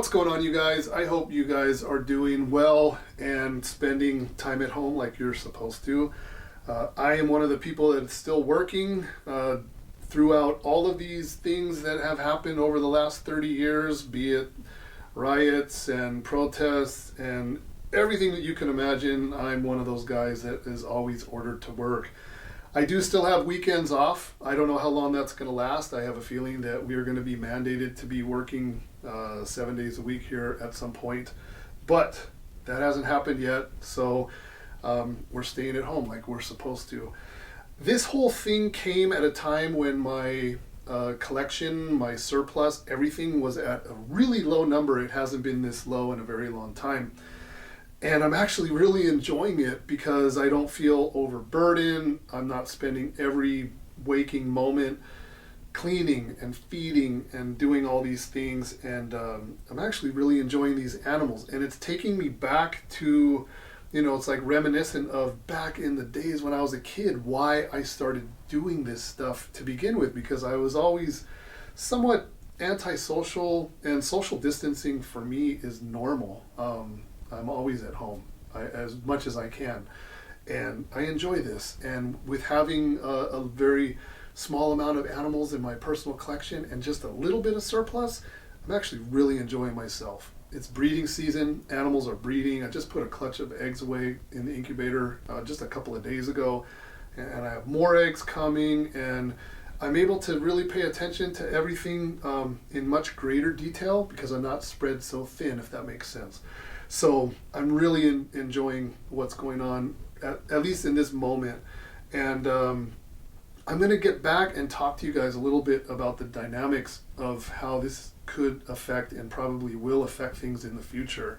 What's going on, you guys? I hope you guys are doing well and spending time at home like you're supposed to. I am one of the people that's still working throughout all of these things that have happened over the last 30 years, be it riots and protests and everything that you can imagine. I'm one of those guys that is always ordered to work. I do still have weekends off. I don't know how long that's going to last. I have a feeling that we are going to be mandated to be working 7 days a week here at some point, but that hasn't happened yet, so we're staying at home like we're supposed to. This whole thing came at a time when my collection, my surplus, everything was at a really low number. It hasn't been this low in a very long time. And I'm actually really enjoying it because I don't feel overburdened. I'm not spending every waking moment cleaning and feeding and doing all these things. And I'm actually really enjoying these animals. And it's taking me back to, it's like reminiscent of back in the days when I was a kid, why I started doing this stuff to begin with, because I was always somewhat antisocial, and social distancing for me is normal. I'm always at home as much as I can, and I enjoy this. And with having a very small amount of animals in my personal collection and just a little bit of surplus, I'm actually really enjoying myself. It's breeding season. Animals are breeding. I just put a clutch of eggs away in the incubator just a couple of days ago, and I have more eggs coming, and I'm able to really pay attention to everything in much greater detail because I'm not spread so thin, if that makes sense. So I'm really enjoying what's going on, at least in this moment. And I'm going to get back and talk to you guys a little bit about the dynamics of how this could affect and probably will affect things in the future.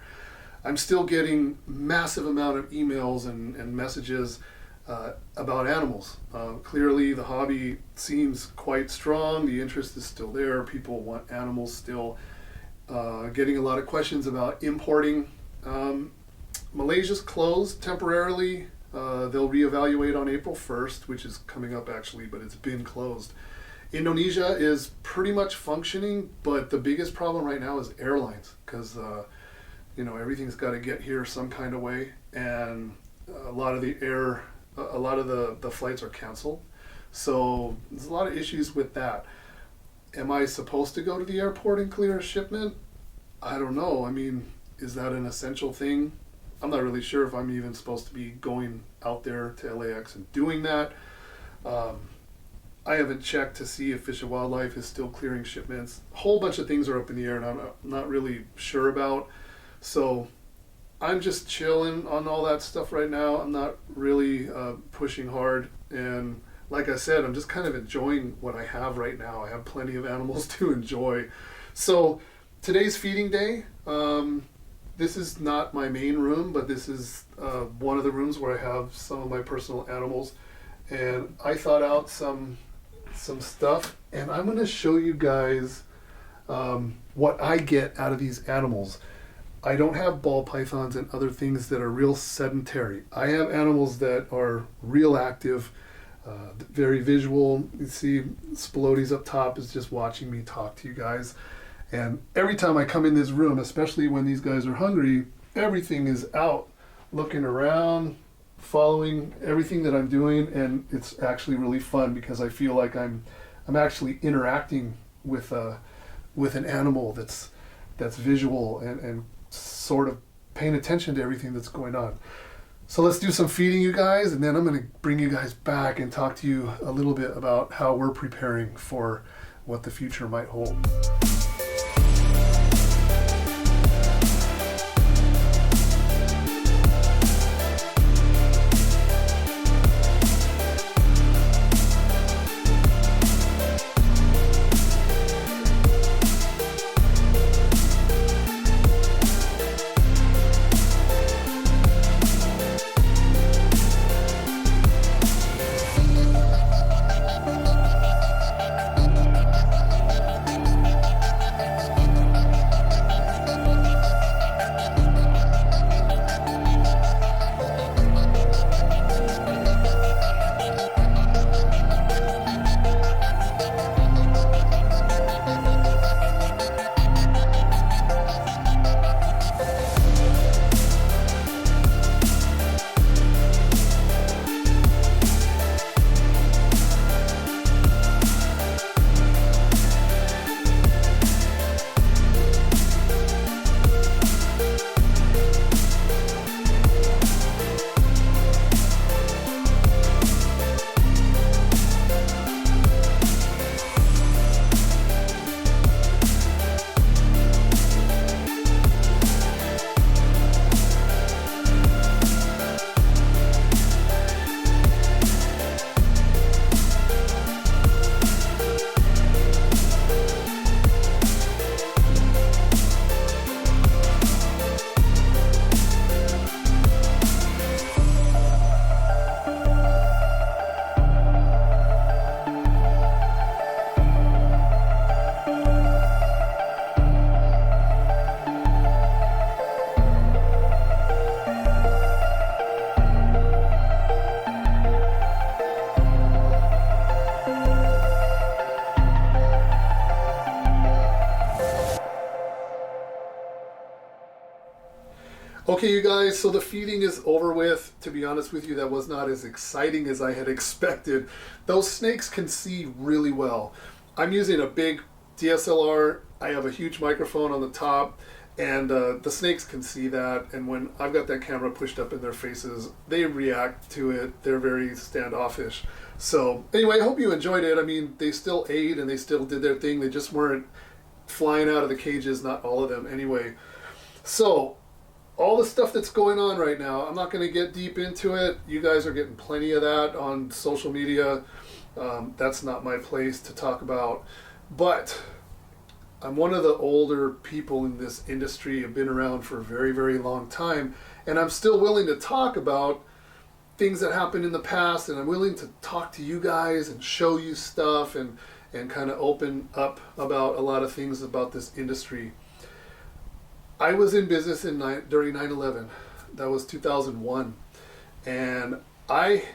I'm still getting massive amount of emails and messages about animals. Clearly the hobby seems quite strong. The interest is still there. People want animals still. Getting a lot of questions about importing. Malaysia's closed temporarily. They'll reevaluate on April 1st, which is coming up actually, but it's been closed. Indonesia is pretty much functioning, but the biggest problem right now is airlines, because everything's got to get here some kind of way, and a lot of the flights are canceled. So there's a lot of issues with that. Am I supposed to go to the airport and clear a shipment? I don't know. I mean, is that an essential thing? I'm not really sure if I'm even supposed to be going out there to LAX and doing that. I haven't checked to see if Fish and Wildlife is still clearing shipments. A whole bunch of things are up in the air and I'm not really sure about. So I'm just chilling on all that stuff right now. I'm not really pushing hard. And like I said, I'm just kind of enjoying what I have right now. I have plenty of animals to enjoy. So today's feeding day. This is not my main room, but this is one of the rooms where I have some of my personal animals. And I thought out some stuff, and I'm going to show you guys what I get out of these animals. I don't have ball pythons and other things that are real sedentary. I have animals that are real active, very visual. You see Spilotes up top is just watching me talk to you guys. And every time I come in this room, especially when these guys are hungry, everything is out, looking around, following everything that I'm doing, and it's actually really fun because I feel like I'm actually interacting with an animal that's visual and sort of paying attention to everything that's going on. So let's do some feeding, you guys, and then I'm going to bring you guys back and talk to you a little bit about how we're preparing for what the future might hold. Okay, you guys, so the feeding is over with. To be honest with you, that was not as exciting as I had expected. Those snakes can see really well. I'm using a big DSLR. I have a huge microphone on the top, and the snakes can see that. And when I've got that camera pushed up in their faces, they react to it. They're very standoffish. So anyway, I hope you enjoyed it. I mean, they still ate and they still did their thing. They just weren't flying out of the cages, not all of them anyway. So all the stuff that's going on right now, I'm not going to get deep into it. You guys are getting plenty of that on social media. That's not my place to talk about. But I'm one of the older people in this industry. I've been around for a very, very long time. And I'm still willing to talk about things that happened in the past. And I'm willing to talk to you guys and show you stuff and kind of open up about a lot of things about this industry. I was in business during 9/11. That was 2001. And I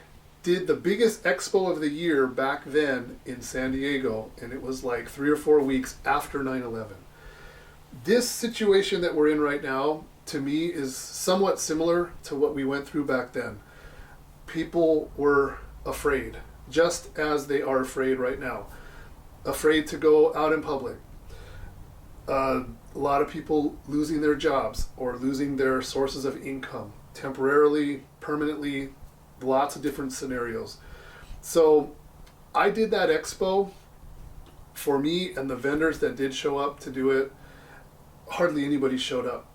did the biggest expo of the year back then in San Diego. And it was like 3 or 4 weeks after 9/11. This situation that we're in right now, to me, is somewhat similar to what we went through back then. People were afraid, just as they are afraid right now. Afraid to go out in public. A lot of people losing their jobs or losing their sources of income temporarily, permanently, lots of different scenarios. So I did that expo. For me and the vendors that did show up to do it, hardly anybody showed up.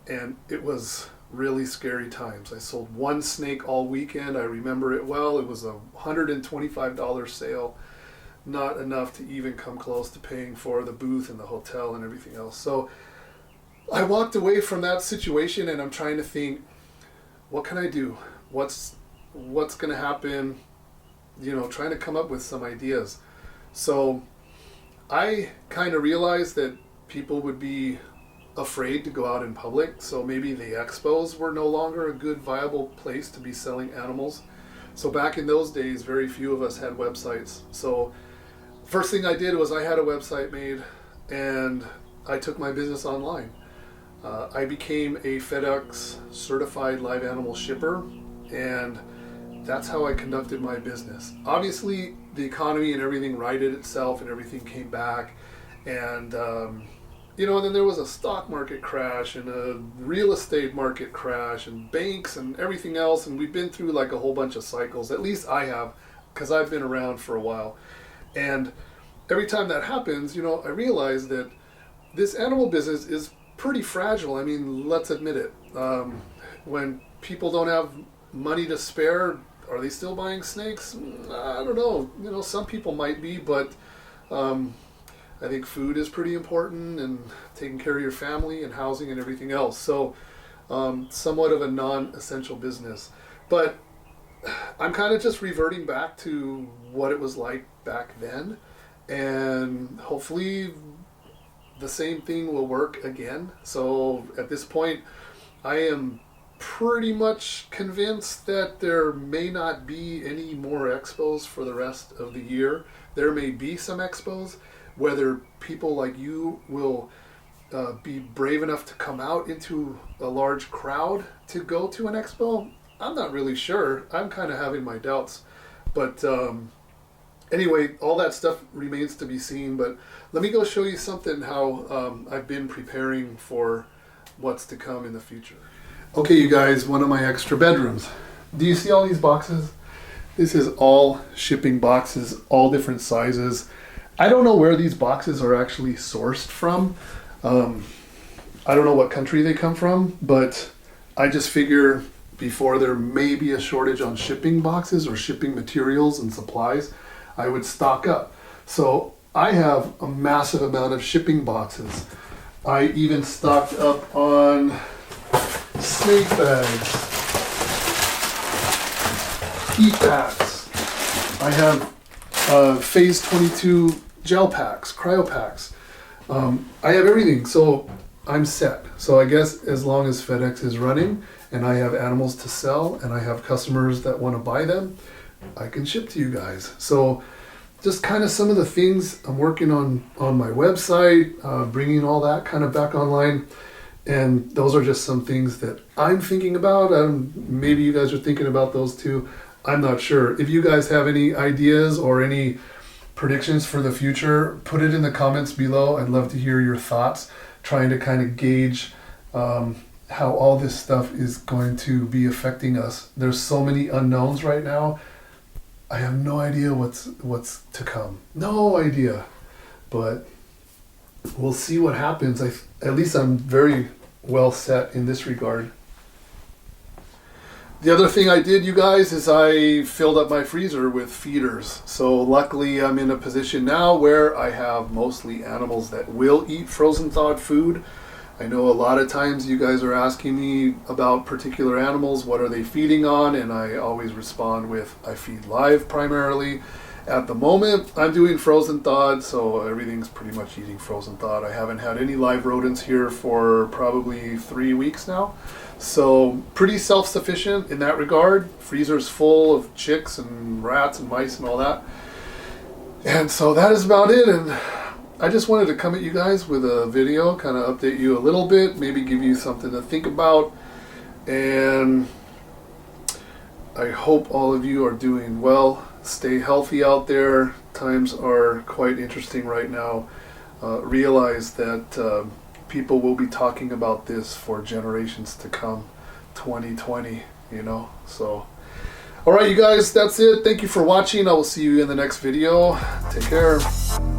And it was really scary times. I sold one snake all weekend. I remember it well. It was a $125 sale. Not enough to even come close to paying for the booth and the hotel and everything else. So I walked away from that situation and I'm trying to think, what can I do? What's going to happen? Trying to come up with some ideas. So I kind of realized that people would be afraid to go out in public. So maybe the expos were no longer a good viable place to be selling animals. So back in those days, very few of us had websites. So first thing I did was I had a website made and I took my business online. I became a FedEx certified live animal shipper, and that's how I conducted my business. Obviously, the economy and everything righted itself and everything came back. And, then there was a stock market crash and a real estate market crash and banks and everything else. And we've been through like a whole bunch of cycles. At least I have, because I've been around for a while. And every time that happens, I realize that this animal business is pretty fragile. I mean, let's admit it. When people don't have money to spare, are they still buying snakes? I don't know. Some people might be, but I think food is pretty important and taking care of your family and housing and everything else. So somewhat of a non-essential business. But I'm kind of just reverting back to what it was like back then, and hopefully the same thing will work again. So at this point, I am pretty much convinced that there may not be any more expos for the rest of the year. There may be some expos. Whether people like you will be brave enough to come out into a large crowd to go to an expo, I'm not really sure. I'm kind of having my doubts. But anyway, all that stuff remains to be seen. But let me go show you something how I've been preparing for what's to come in the future. Okay, you guys, one of my extra bedrooms. Do you see all these boxes? This is all shipping boxes, all different sizes. I don't know where these boxes are actually sourced from. I don't know what country they come from, but I just figure before there may be a shortage on shipping boxes or shipping materials and supplies, I would stock up. So I have a massive amount of shipping boxes. I even stocked up on snake bags, heat packs. I have phase 22 gel packs, cryo packs. I have everything, so I'm set. So I guess as long as FedEx is running and I have animals to sell and I have customers that want to buy them, I can ship to you guys. So just kind of some of the things I'm working on my website, bringing all that kind of back online. And those are just some things that I'm thinking about. Maybe you guys are thinking about those too. I'm not sure. If you guys have any ideas or any predictions for the future, put it in the comments below. I'd love to hear your thoughts, trying to kind of gauge how all this stuff is going to be affecting us. There's so many unknowns right now. I have no idea what's to come. No idea. But we'll see what happens. At least I'm very well set in this regard. The other thing I did, you guys, is I filled up my freezer with feeders. So luckily I'm in a position now where I have mostly animals that will eat frozen thawed food. I know a lot of times you guys are asking me about particular animals, what are they feeding on, and I always respond with, I feed live primarily. At the moment, I'm doing frozen thawed, so everything's pretty much eating frozen thawed. I haven't had any live rodents here for probably 3 weeks now. So pretty self-sufficient in that regard. Freezer's full of chicks and rats and mice and all that. And so that is about it. And I just wanted to come at you guys with a video, kind of update you a little bit, maybe give you something to think about. And I hope all of you are doing well. Stay healthy out there. Times are quite interesting right now. Realize that people will be talking about this for generations to come. 2020, you know. So, all right, you guys, that's it. Thank you for watching. I will see you in the next video. Take care.